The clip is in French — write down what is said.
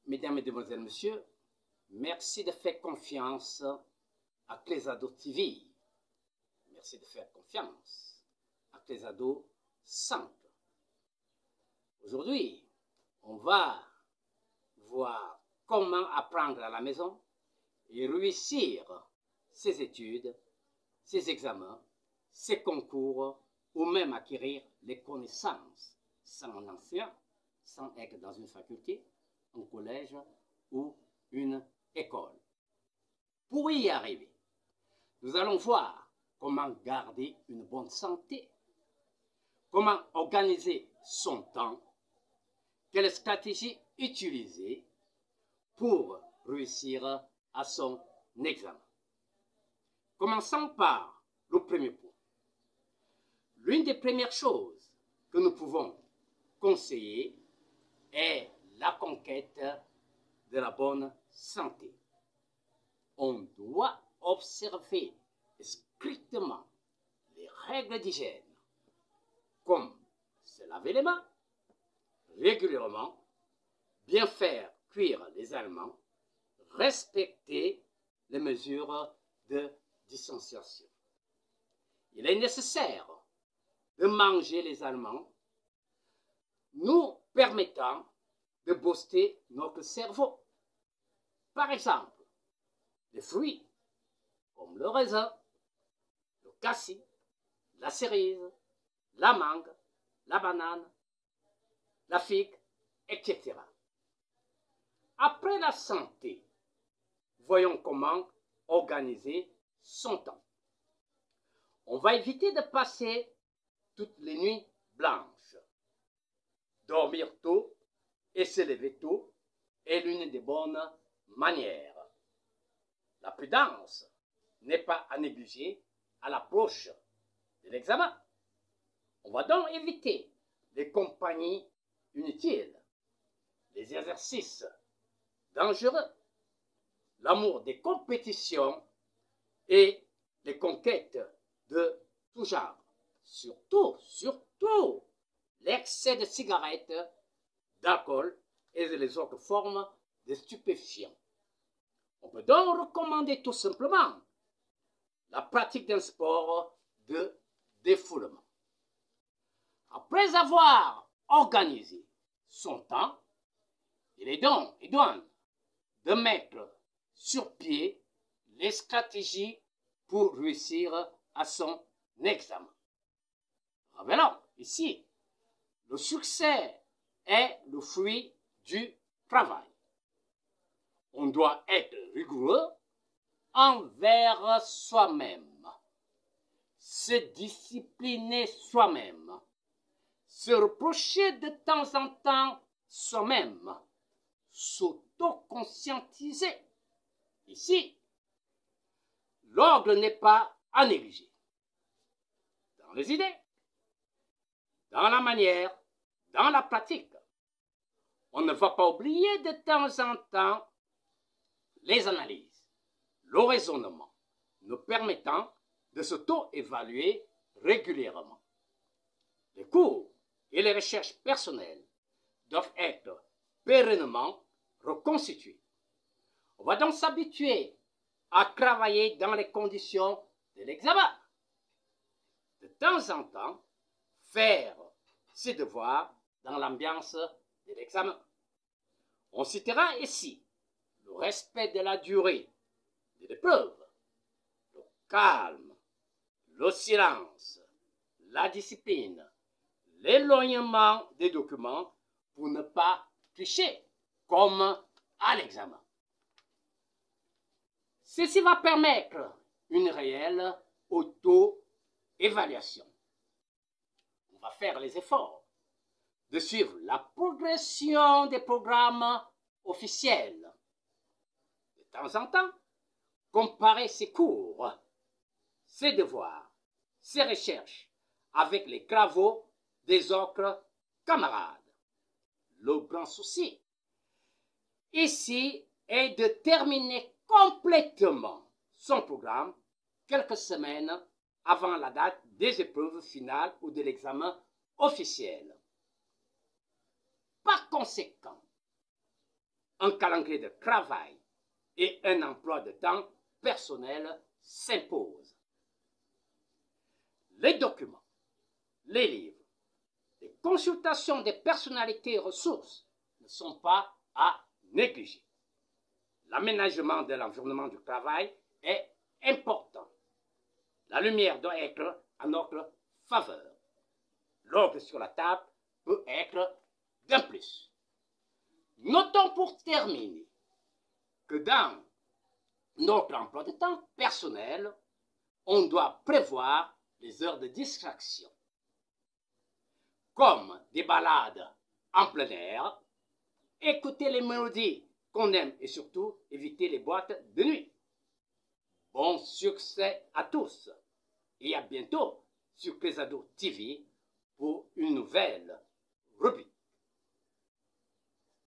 Mesdames, Mesdemoiselles, Messieurs, merci de faire confiance à Clésado TV. Merci de faire confiance à Clésado Simple. Aujourd'hui, on va voir comment apprendre à la maison et réussir ses études, ses examens, ses concours ou même acquérir les connaissances sans un enseignant, sans être dans une faculté, un collège ou une école. Pour y arriver, nous allons voir comment garder une bonne santé, comment organiser son temps, quelle stratégie utiliser pour réussir à son examen. Commençons par le premier point. L'une des premières choses que nous pouvons conseiller est la conquête de la bonne santé. On doit observer strictement les règles d'hygiène, comme se laver les mains régulièrement, bien faire cuire les aliments, respecter les mesures de distanciation. Il est nécessaire de manger les aliments nous permettant de booster notre cerveau. Par exemple, les fruits comme le raisin, le cassis, la cerise, la mangue, la banane, la figue, etc. Après la santé, voyons comment organiser son temps. On va éviter de passer toutes les nuits blanches. Dormir tôt et se lever tôt est l'une des bonnes manières. La prudence n'est pas à négliger à l'approche de l'examen. On va donc éviter les compagnies inutiles, les exercices dangereux, l'amour des compétitions et les conquêtes de tout genre. Surtout, l'excès de cigarettes, d'alcool et les autres formes de stupéfiants. On peut donc recommander tout simplement la pratique d'un sport de défoulement. Après avoir organisé son temps, il est donc idoine de mettre sur pied les stratégies pour réussir à son examen. Revenons ici. Le succès est le fruit du travail. On doit être rigoureux envers soi-même, se discipliner soi-même, se reprocher de temps en temps soi-même, s'auto-conscientiser. Ici, l'ordre n'est pas à négliger. Dans les idées, dans la manière, dans la pratique, on ne va pas oublier de temps en temps les analyses, le raisonnement, nous permettant de s'auto-évaluer régulièrement. Les cours et les recherches personnelles doivent être pérennement reconstitués. On va donc s'habituer à travailler dans les conditions de l'examen. De temps en temps, faire ses devoirs dans l'ambiance de l'examen. On citera ici le respect de la durée de l'épreuve, le calme, le silence, la discipline, l'éloignement des documents pour ne pas tricher comme à l'examen. Ceci va permettre une réelle auto-évaluation. On va faire les efforts de suivre la progression des programmes officiels. De temps en temps, comparer ses cours, ses devoirs, ses recherches avec les travaux des autres camarades. Le grand souci ici est de terminer complètement son programme quelques semaines avant la date des épreuves finales ou de l'examen officiel. Par conséquent, un calendrier de travail et un emploi de temps personnel s'imposent. Les documents, les livres, les consultations des personnalités et ressources ne sont pas à négliger. L'aménagement de l'environnement du travail est important. La lumière doit être à notre faveur. L'ordre sur la table peut être d'un plus. Notons pour terminer que dans notre emploi de temps personnel, on doit prévoir les heures de distraction, comme des balades en plein air, écouter les mélodies qu'on aime et surtout éviter les boîtes de nuit. Bon succès à tous et à bientôt sur Pesado TV pour une nouvelle rubrique.